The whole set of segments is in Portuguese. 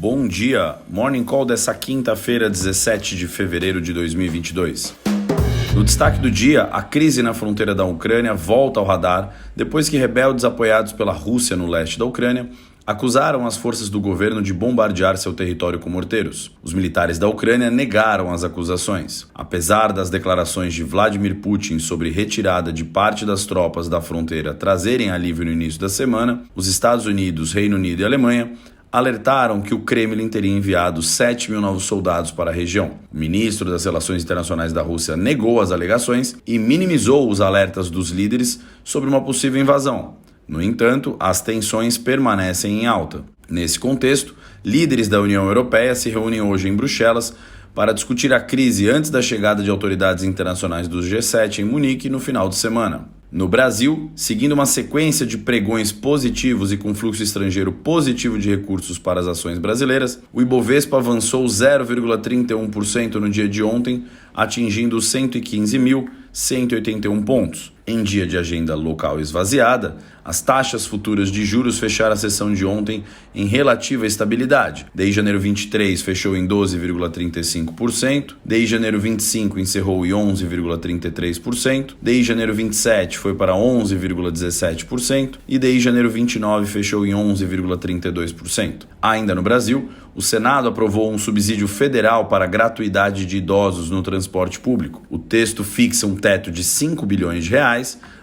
Bom dia, Morning Call dessa quinta-feira, 17 de fevereiro de 2022. No destaque do dia, a crise na fronteira da Ucrânia volta ao radar depois que rebeldes apoiados pela Rússia no leste da Ucrânia acusaram as forças do governo de bombardear seu território com morteiros. Os militares da Ucrânia negaram as acusações. Apesar das declarações de Vladimir Putin sobre retirada de parte das tropas da fronteira trazerem alívio no início da semana, os Estados Unidos, Reino Unido e Alemanha alertaram que o Kremlin teria enviado 7 mil novos soldados para a região. O ministro das Relações Internacionais da Rússia negou as alegações e minimizou os alertas dos líderes sobre uma possível invasão. No entanto, as tensões permanecem em alta. Nesse contexto, líderes da União Europeia se reúnem hoje em Bruxelas para discutir a crise antes da chegada de autoridades internacionais do G7 em Munique no final de semana. No Brasil, seguindo uma sequência de pregões positivos e com fluxo estrangeiro positivo de recursos para as ações brasileiras, o Ibovespa avançou 0,31% no dia de ontem, atingindo os 115.181 pontos. Em dia de agenda local esvaziada, as taxas futuras de juros fecharam a sessão de ontem em relativa estabilidade. DI janeiro 23 fechou em 12,35%, DI janeiro 25 encerrou em 11,33%, DI janeiro 27 foi para 11,17% e DI janeiro 29 fechou em 11,32%. Ainda no Brasil, o Senado aprovou um subsídio federal para a gratuidade de idosos no transporte público. O texto fixa um teto de 5 bilhões de reais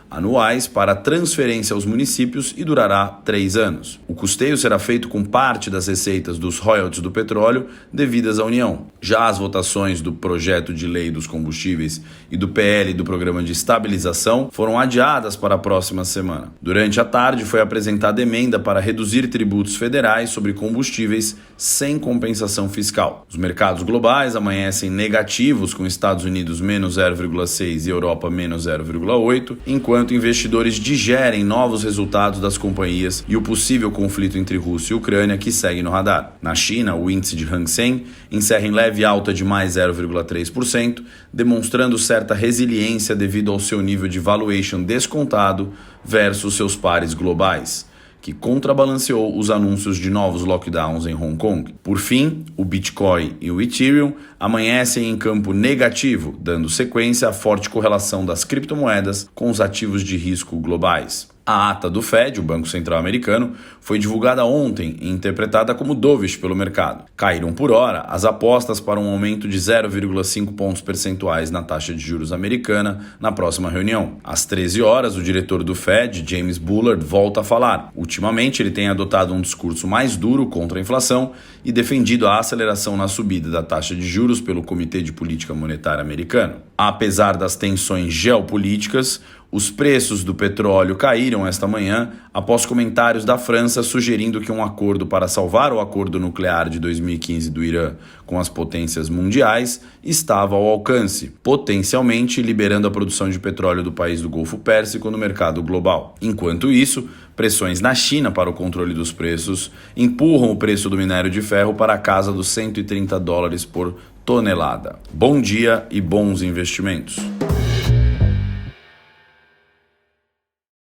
anuais para transferência aos municípios e durará 3 anos. O custeio será feito com parte das receitas dos royalties do petróleo devidas à União. Já as votações do projeto de lei dos combustíveis e do PL do Programa de Estabilização foram adiadas para a próxima semana. Durante a tarde foi apresentada emenda para reduzir tributos federais sobre combustíveis sem compensação fiscal. Os mercados globais amanhecem negativos, com Estados Unidos menos 0,6 e Europa menos 0,8, enquanto investidores digerem novos resultados das companhias e o possível conflito entre Rússia e Ucrânia que segue no radar. Na China, o índice de Hang Seng encerra em leve alta de mais 0,3%, demonstrando certa resiliência devido ao seu nível de valuation descontado versus seus pares globais, que contrabalanceou os anúncios de novos lockdowns em Hong Kong. Por fim, o Bitcoin e o Ethereum amanhecem em campo negativo, dando sequência à forte correlação das criptomoedas com os ativos de risco globais. A ata do Fed, o Banco Central Americano, foi divulgada ontem e interpretada como dovish pelo mercado. Caíram por hora as apostas para um aumento de 0,5 pontos percentuais na taxa de juros americana na próxima reunião. Às 13 horas, o diretor do Fed, James Bullard, volta a falar. Ultimamente, ele tem adotado um discurso mais duro contra a inflação e defendido a aceleração na subida da taxa de juros pelo Comitê de Política Monetária americano. Apesar das tensões geopolíticas, os preços do petróleo caíram esta manhã após comentários da França sugerindo que um acordo para salvar o acordo nuclear de 2015 do Irã com as potências mundiais estava ao alcance, potencialmente liberando a produção de petróleo do país do Golfo Pérsico no mercado global. Enquanto isso, pressões na China para o controle dos preços empurram o preço do minério de ferro para a casa dos $130 por tonelada. Bom dia e bons investimentos.